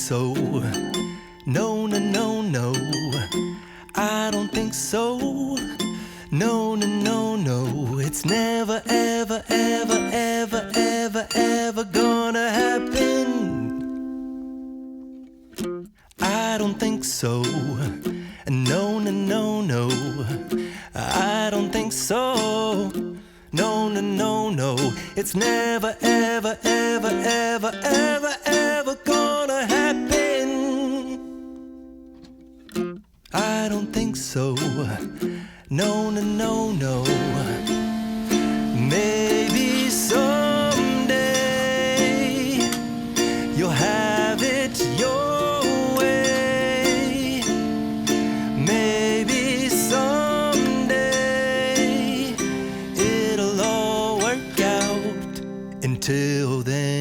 so. No, no, no, no, I don't think so. No, no, no, no, it's never, ever, ever, ever, ever, ever gonna happen. I don't think so. No, no, no, no, I don't think so. No, no, no, no, it's never, ever, ever, ever, ever, ever gonna happen. I don't think so. No, no, no, no. Maybe someday you'll have it your way. Maybe someday it'll all work out. Until then,